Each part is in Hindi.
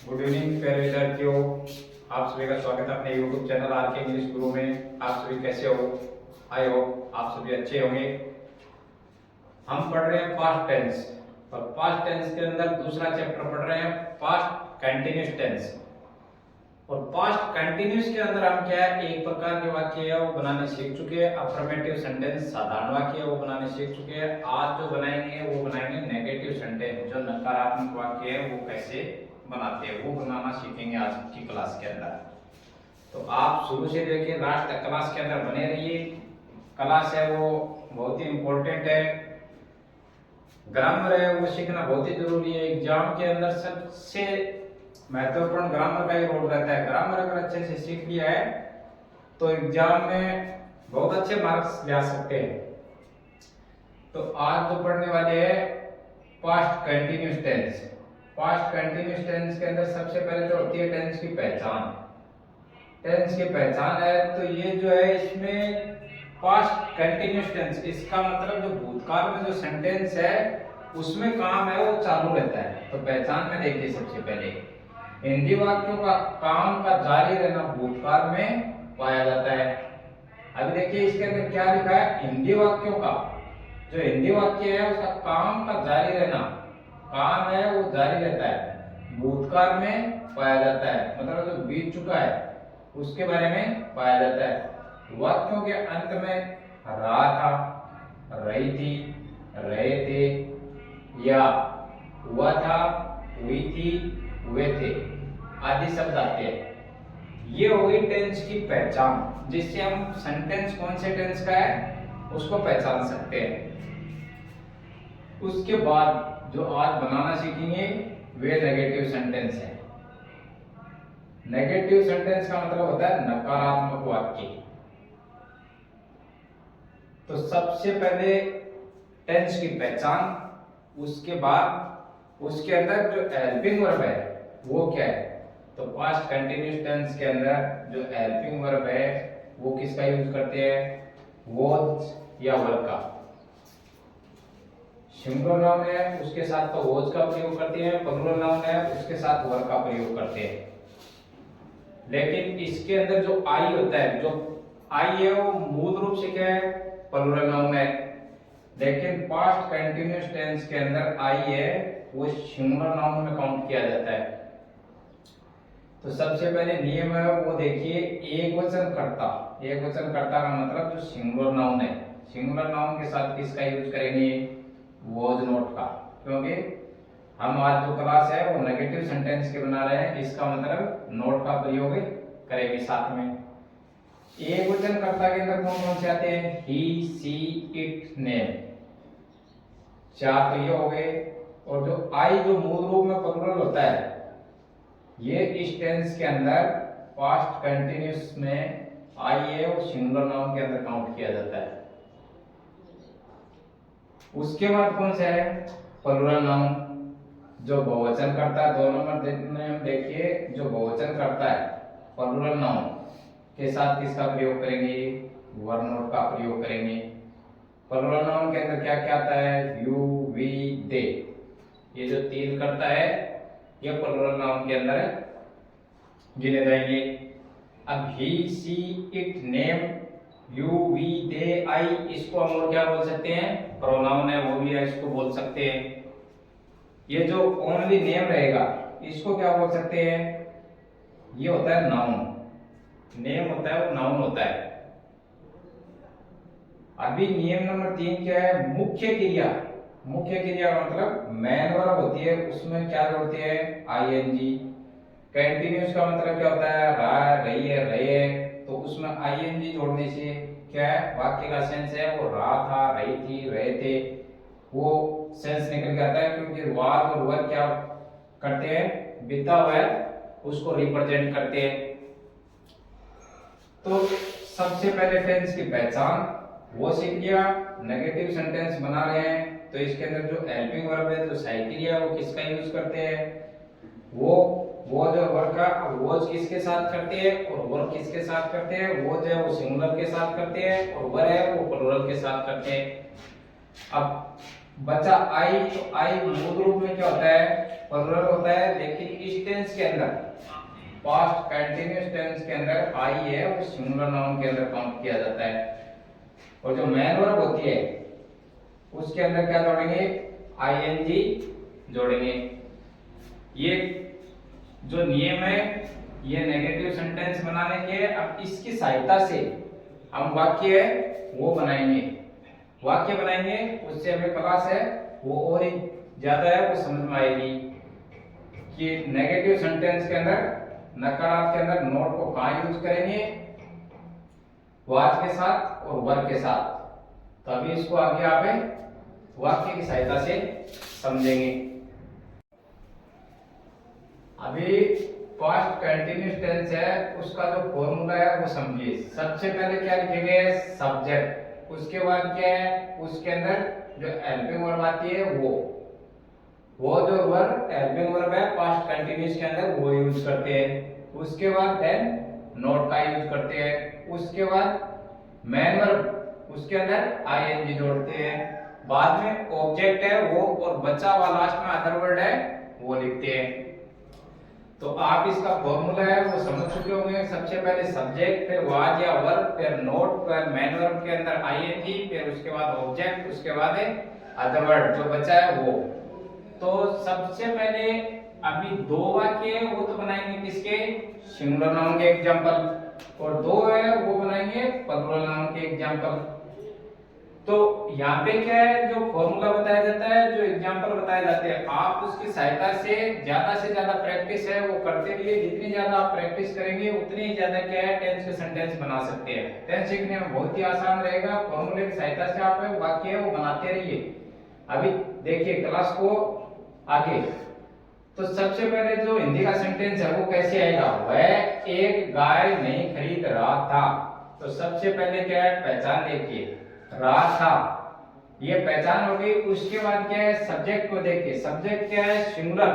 गुड इवनिंग प्यारे विद्यार्थियों। आप सभी का स्वागत है अपने YouTube चैनल आर के इंग्लिश गुरु में। आप सभी कैसे हो? आई होप आप सभी अच्छे होंगे। हम पढ़ रहे हैं पास्ट टेंस और पास्ट टेंस के अंदर दूसरा चैप्टर पढ़ रहे हैं पास्ट कंटिन्यूअस टेंस। और पास्ट कंटिन्यूअस के अंदर हम क्या है, एक प्रकार के वाक्य है वो बनाने सीख चुके हैं। अफर्मेटिव सेंटेंस साधारण वाक्य है वो बनाने सीख चुके हैं। आज जो बनाएंगे वो बनाएंगे नेगेटिव सेंटेंस, जो नकारात्मक वाक्य है वो कैसे बनाते हैं वो बनाना सीखेंगे आज की क्लास के अंदर। तो आप शुरू से देखिए लास्ट तक क्लास के अंदर बने रहिए। क्लास है वो बहुत ही इंपॉर्टेंट है। ग्रामर है वो सीखना बहुत ही जरूरी है। एग्जाम के अंदर सबसे महत्वपूर्ण ग्रामर का ही रोल रहता है। ग्रामर अगर अच्छे से सीख लिया है तो एग्जाम में बहुत अच्छे मार्क्स ले आ सकते हैं। तो आज जो पढ़ने वाले हैं past continuous tense. Past continuous tense के अंदर सबसे पहले तो होती है टेंस की पहचान। टेंस की पहचान है तो ये जो है इसमें पास्ट कंटिन्यूअस टेंस, इसका मतलब जो भूतकाल में जो सेंटेंस है उसमें काम है वो चालू रहता है। तो पहचान में देखिए सबसे पहले हिंदी वाक्यों का काम का जारी रहना भूतकाल में पाया जाता है। अभी देखिए इसके अंदर क्या लिखा है, हिंदी वाक्यों का जो हिंदी वाक्य है उसका काम का जारी रहना, काम है वो जारी रहता है, भूतकाल में पाया जाता है। मतलब जो बीत चुका है उसके बारे में पाया जाता है। वाक्यों के अंत में रहा था, रही थी, रहे थे या हुआ था, हुई थी, हुए थे आदि शब्द आते हैं। ये हो गई टेंस की पहचान, जिससे हम सेंटेंस कौन से टेंस का है उसको पहचान सकते हैं। उसके बाद जो आज बनाना सीखेंगे वे नेगेटिव सेंटेंस है। नेगेटिव सेंटेंस का मतलब होता है नकारात्मक वाक्य। तो सबसे पहले टेंस की पहचान, उसके बाद उसके अंदर जो हेल्पिंग वर्ब है वो क्या है। तो पास्ट कंटिन्यूअस टेंस के अंदर जो हेल्पिंग वर्ब है वो किसका यूज करते हैं, वॉज या वर का। सिंगुलर नाउन है उसके साथ तो वॉज का प्रयोग करते हैं, प्लूरल नाउन है उसके साथ वर का प्रयोग करते हैं। लेकिन इसके अंदर जो आई होता है, जो आई है वो मूल रूप से क्या है, प्लूरल नाउन है। लेकिन पास्ट कंटिन्यूअस टेंस के अंदर आई है वो सिंगुलर नाउन में काउंट किया जाता है। तो सबसे पहले नियम है वो देखिए, एक वचन कर्ता। एक वचन कर्ता का मतलब जो सिंगुलर नाउन है, सिंगुलर नाउन के साथ किसका यूज करेंगे, वॉज नॉट का। क्योंकि हम आज जो क्लास है वो नेगेटिव सेंटेंस के बना रहे हैं, इसका मतलब नॉट का प्रयोग करेंगे साथ में। एक वचन कर्ता के अंदर कौन कौन से आते हैं, ही, सी, इट, नेम, चार तो ये हो गए। और जो आई जो मूल रूप में प्लूरल होता है ये इस टेंस के अंदर पास्ट कंटिन्यूअस में आई है वो सिंगुलर नाउन के अंदर काउंट किया जाता है। उसके बाद कौन सा है, प्लूरल नाउन जो बहुवचन करता है। 2 नंबर में देखिए जो बहुवचन करता है प्लूरल नाउन के साथ किसका प्रयोग करेंगे, वर नॉट का प्रयोग करेंगे। प्लूरल नाउन के अंदर क्या क्या आता है, यू, वी, दे, ये जो 3 करता है ये प्लूरल नाउन के अंदर गिने जाएंगे। अब ही, सी, इट, नेम, यू, वी, दे, आई, इसको हम और क्या बोल सकते हैं, प्रोनाउन है वो भी है, इसको बोल सकते हैं। ये जो ओनली नेम रहेगा इसको क्या बोल सकते हैं, ये होता है नाउन। नेम होता है वो नाउन होता है। अभी नियम नंबर 3 क्या है, मुख्य क्रिया। मुख्य क्रिया का मतलब मेन वर्ब होती है उसमें क्या जोड़ते हैं, आईएनजी। कंटिन्यूअस का मतलब क्या होता है, रहा, रही है, रहे, तो उसमें आईएनजी जोड़ने से क्या है, वाक्य का सेंस है वो रहा था, रही थी, रहे थे, वो सेंस निकल जाता है। क्योंकि वाज और वर क्या करते हैं, बीता हुआ है उसको रिप्रेजेंट करते हैं। तो सबसे पहले टेंस की पहचान वो सीख लिया। नेगेटिव सेंटेंस बना रहे हैं तो इसके अंदर जो हेल्पिंग वर्ब है जो सहायक क्रिया वो किसका यूज करते हैं, वो वॉज और वर का। वॉज किसके साथ करते हैं और वर किसके साथ करते हैं, वॉज है वो सिंगुलर के साथ करते हैं और वर है वो प्लूरल के साथ करते हैं। अब बचा आई, तो आई मूल रूप में क्या होता है, प्लूरल होता है, लेकिन इस टेंस के अंदर, पास्ट कंटिन्यूअस टेंस के अंदर आई है वो सिंगुलर नाउन के अंदर काउंट किया जाता है। और जो मेन वर्ब होती है उसके अंदर क्या जोड़ेंगे, आईएनजी जोड़ेंगे। ये जो नियम है ये नेगेटिव सेंटेंस बनाने के, अब इसकी सहायता से हम वाक्य है वो बनाएंगे, वाक्य बनाएंगे, उससे हमें क्लास है वो और ही ज्यादा है वो समझ में आएगी कि नेगेटिव सेंटेंस के अंदर, नकारात्मक के अंदर नोट को कहाँ यूज करेंगे, वाज के साथ और वर्ब के साथ। तभी इसको आगे आप वाक्य की सहायता से समझेंगे। अभी पास्ट कंटिन्यूअस टेंस है उसका जो फॉर्मूला है वो समझिए। सबसे पहले क्या लिखेंगे, सब्जेक्ट, उसके बाद क्या है, उसके अंदर जो हेल्पिंग वर्ब आती है वो जो वर्ब हेल्पिंग वर्ब है पास्ट कंटिन्यूअस के अंदर वो यूज करते हैं। उसके बाद देन नोट का यूज करते हैं। उसके बाद मेन वर्ब उसके अंदर आईएनजी जोड़ते हैं। बाद में ऑब्जेक्ट है वो, और बचा हुआ लास्ट में अदर वर्ड है वो लिखते हैं। तो आप इसका फॉर्मूला है वो समझ चुके होंगे। सबसे पहले सब्जेक्ट, फिर वाज या वर्ब, फिर नोट, फिर मेन वर्ब के अंदर आईएनजी, फिर उसके बाद ऑब्जेक्ट, उसके बाद अदर वर्ड जो बचा है वो। तो सबसे पहले अभी दो वाक्य है वो तो बनाएंगे किसके, सिंगुलर नाउन के एग्जांपल, और दो है वो बनाएंगे प्लूरल नाउन के एग्जांपल। तो यहाँ पे क्या है, जो फॉर्मूला बताया जाता है, जो एग्जांपल बताए जाते हैं, आप उसकी सहायता से ज्यादा प्रैक्टिस है वो करते रहिए। जितनी ज्यादा आप प्रैक्टिस करेंगे उतनी ही ज्यादा क्या है टेंस के सेंटेंस बना सकते हैं। टेंस सीखने में बहुत ही आसान रहेगा। फॉर्मूले की सहायता से आप वाक्य है वो बनाते रहिए। अभी देखिए क्लास को आगे। तो सबसे पहले जो हिंदी का सेंटेंस है वो कैसे आएगा, वह एक गाय नहीं खरीद रहा था। तो सबसे पहले क्या है, पहचान देखिए, रहा था, ये पहचान हो गई। उसके बाद क्या है, सब्जेक्ट को देखिए, सब्जेक्ट क्या है, सिंगुलर,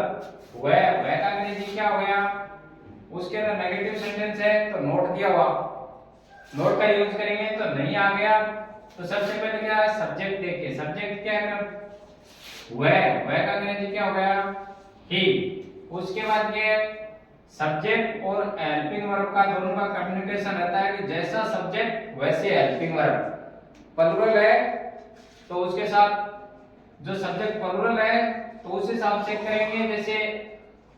वह का अंग्रेजी क्या हो गया, उसके अंदर नेगेटिव सेंटेंस है तो नोट दिया हुआ, नोट का यूज करेंगे तो नहीं आ गया। तो सबसे पहले क्या है, सब्जेक्ट देखिए, सब्जेक्ट क्या है, वह का अंग्रेजी क्या हो गया, ही। उसके बाद क्या है, सब्जेक्ट और हेल्पिंग वर्ब का दोनों का कम्युनिकेशन रहता है कि जैसा सब्जेक्ट वैसे हेल्पिंग वर्ब। प्लूरल है तो उसके साथ जो सब्जेक्ट प्लूरल है तो उस हिसाब से करेंगे, जैसे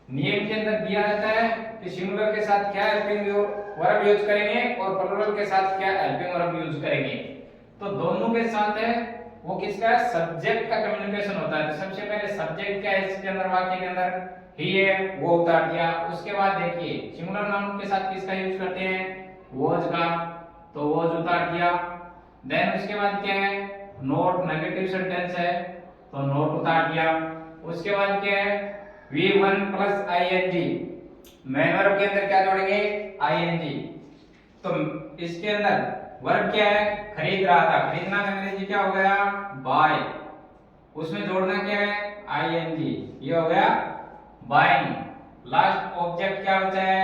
नियम के अंदर दिया रहता है कि सिंगुलर के साथ क्या हेल्पिंग वर्ब यूज करेंगे और प्लूरल के साथ क्या हेल्पिंग वर्ब यूज करेंगे। तो दोनों के साथ है वो किसका है, सब्जेक्ट का कम्युनिकेशन होता है। तो सबसे पहले सब्जेक्ट क्या है इसके अंदर, वाक्य के अंदर ही है वो उतार दिया। उसके बाद देखिए सिंगुलर नाउन के साथ किसका यूज करते हैं, वॉज का, तो वॉज उतार दिया। देन उसके बाद क्या है, नोट नेगेटिव सेंटेंस है तो नोट उतार दिया। उसके बाद क्या है, V1 plus ING, main verb के अंदर क्या जोड़ेंगे, आईएनजी। तो इसके अंदर वर्ब क्या है, खरीद रहा था, खरीदना का अंग्रेजी क्या हो गया, बाय। उसमें जोड़ना क्या है, आईएनजी, ये हो गया बाइंग। लास्ट ऑब्जेक्ट क्या बचा है,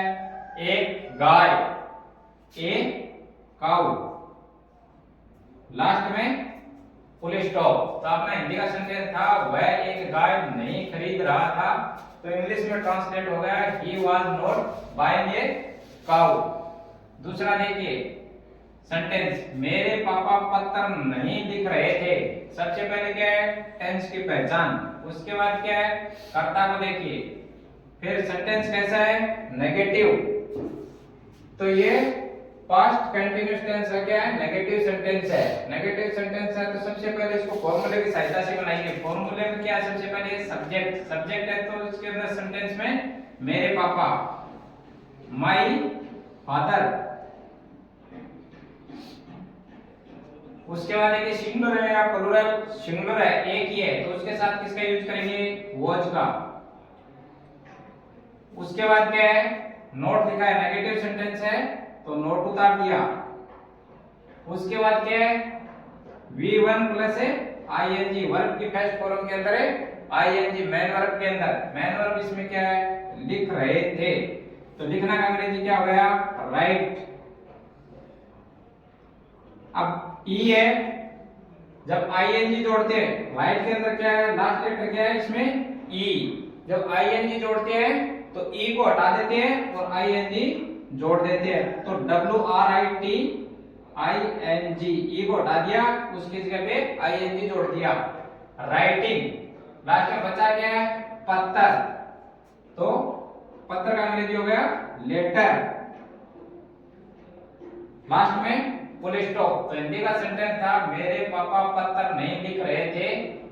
एक गाय, ए काउ, लास्ट में फुल स्टॉप। तो अपना हिंदी का सेंटेंस था वह एक गाय नहीं खरीद रहा था, तो इंग्लिश में ट्रांसलेट हो गया he was not buying a cow. दूसरा देखिए सेंटेंस, मेरे पापा पत्र नहीं लिख रहे थे। सबसे पहले क्या है, टेंस की पहचान। उसके बाद क्या है, कर्ता को देखिए, फिर सेंटेंस कैसा है, नेगेटिव। तो ये पास्ट कंटिन्यूअस टेंस है, क्या है, नेगेटिव सेंटेंस है। नेगेटिव सेंटेंस है तो सबसे पहले इसको फॉर्मूले की सहायता से बनाएंगे। फॉर्मूले में क्या है, सबसे पहले सब्जेक्ट, सब्जेक्ट है तो इसके अंदर सेंटेंस में मेरे पापा, माय फादर। उसके बाद देखिए सिंगुलर है या प्लूरल, सिंगुलर है एक ही है तो उसके साथ किसका यूज करेंगे, वॉज का। उसके बाद क्या है, नोट लिखा है, नेगेटिव सेंटेंस है तो नोट उतार दिया। उसके बाद क्या है, V1 प्लस आईएनजी, वर्ब की फर्स्ट फॉर्म के अंदर है आईएनजी, मेन वर्ब के अंदर, मेन वर्ब इसमें क्या है, लिख रहे थे, तो लिखना का अंग्रेजी क्या हो गया, राइट। अब ई है, जब आईएनजी जोड़ते हैं, राइट के अंदर क्या है, लास्ट लेटर क्या है इसमें, ई। जब आईएनजी जोड़ते हैं तो ई को हटा देते हैं और आईएनजी जोड़ देते हैं। तो WRITING, ई को हटा दिया, उसकी जगह पे आईएनजी जोड़ दिया। राइटिंग, लास्ट में बचा क्या है, पत्थर, तो पत्थर का अंग्रेजी हो गया लेटर। लास्ट में फुल स्टॉप। तो हिंदी का सेंटेंस था मेरे पापा पत्थर नहीं लिख रहे थे,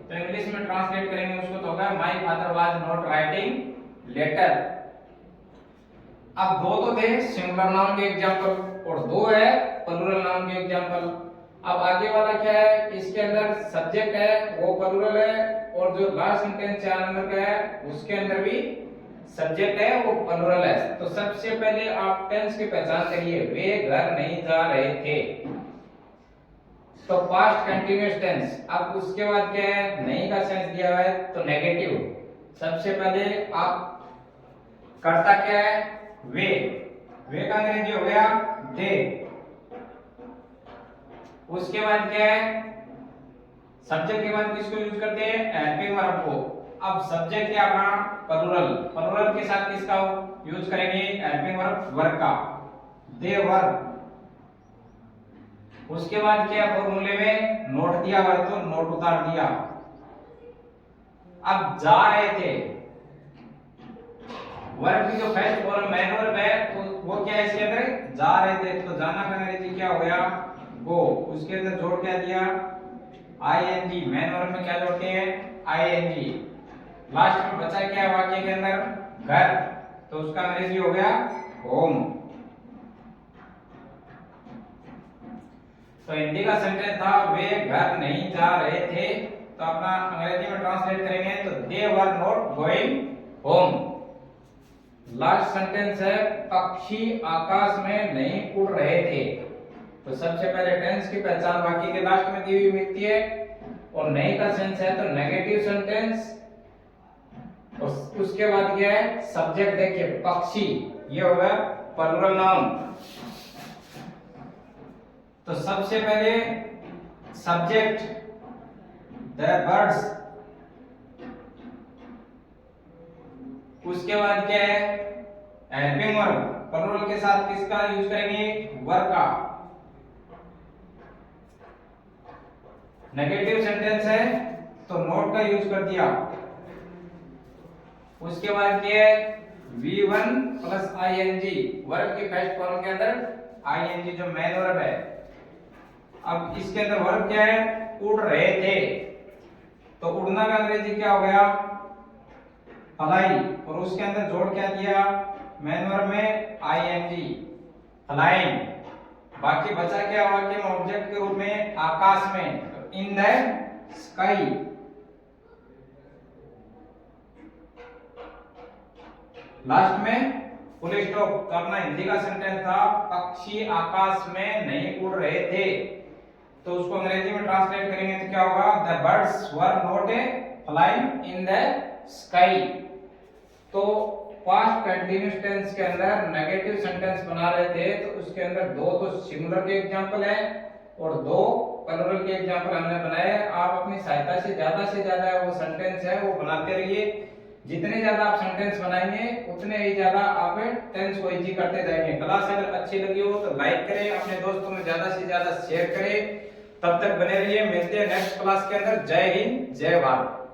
तो इंग्लिश में ट्रांसलेट करेंगे उसको तो होगा my father was not writing letter. अब दो तो थे सिंगुलर नाउन के एग्जांपल और दो है प्लूरल नाउन के एग्जांपल। अब आगे वाला क्या है, इसके अंदर सब्जेक्ट है वो प्लूरल है, और जो लास्ट सेंटेंस 4 नंबर का है उसके अंदर भी सब्जेक्ट है वो प्लूरल है। तो सबसे पहले आप टेंस की पहचान करिए, वे घर नहीं जा रहे थे, तो पास्ट कंटीन्यूअस टेंस। अब उसके बाद क्या है, नहीं का सेंस दिया हुआ है तो नेगेटिव। सबसे पहले आप कर्ता क्या है, वे का अंग्रेजी हो गया दे। उसके बाद क्या है, सब्जेक्ट के बाद किसको यूज करते हैं, हेल्पिंग वर्ब को। अब सब्जेक्ट क्या अपना प्लूरल, प्लूरल के साथ किसका यूज करेंगे, हेल्पिंग वर्ब का, दे वर। उसके बाद क्या फॉर्मूले में नोट दिया हुआ तो नोट उतार दिया। अब जा रहे थे, वर्ब की जो फर्स्ट फॉर्म मेन वर्ब है तो वो क्या है इसके अंदर, जा रहे थे, तो जाना का अंग्रेजी क्या हो गया, गो। उसके अंदर जोड़ क्या दिया, आईएनजी। मेन वर्ब में क्या जोड़ते हैं, आईएनजी। लास्ट में बचा क्या है वाक्य के अंदर, घर, तो उसका अंग्रेजी हो गया होम। तो हिंदी का सेंटेंस था वे घर नहीं जा रहे थे, तो अपना अंग्रेजी में ट्रांसलेट करेंगे तो they were not going home. Last sentence है पक्षी आकाश में नहीं उड़ रहे थे, तो सबसे पहले टेंस की पहचान वाक्य के लास्ट में दी हुई मिलती है, और नहीं का सेंस है तो नेगेटिव सेंटेंस। उसके बाद क्या है, सब्जेक्ट देखिए पक्षी, ये होगा प्लूरल नाउन। तो सबसे पहले सब्जेक्ट द बर्ड्स, उसके बाद क्या है हेल्पिंग वर्ब, प्लूरल के साथ किसका यूज करेंगे, वर का। नेगेटिव सेंटेंस है तो नोट का यूज कर दिया। उसके बाद क्या है V1 प्लस ING, वर्ब की फर्स्ट फॉर्म के अंदर ING जो मेन वर्ब है। अब इसके अंदर वर्ब क्या है, उड़ रहे थे, तो उड़ना का अंग्रेजी क्या हो गया, फ्लाई, और उसके अंदर जोड़ क्या दिया, मेन वर्ब में ING, फ्लाइंग। बाकी बचा क्या वाक्य में ऑब्जेक्ट के रूप में आकाश में, तो इन द स्काई। लास्ट में फुल स्टॉप। तो अपना हिंदी का सेंटेंस था पक्षी आकाश में नहीं उड़ रहे थे, तो उसको अंग्रेजी में ट्रांसलेट करेंगे तो क्या होगा, the birds were not flying in the sky. तो पास्ट कंटीन्यूअस टेंस के अंदर नेगेटिव सेंटेंस बना रहे थे, तो उसके अंदर दो तो सिंगुलर के एग्जांपल है और दो प्लूरल के एग्जांपल हमने बनाए। आप अपनी सहायता से ज्यादा वो सेंटेंस है वो बनाते रहिए। जितने ज्यादा आप सेंटेंस बनाएंगे उतने ही ज्यादा आप टेंस को इजी करते जाएंगे। क्लास अगर अच्छी लगी हो तो लाइक करें, अपने दोस्तों में ज्यादा से ज्यादा शेयर करें। तब तक बने रहिए, मिलते हैं नेक्स्ट क्लास के अंदर। जय हिंद, जय भारत।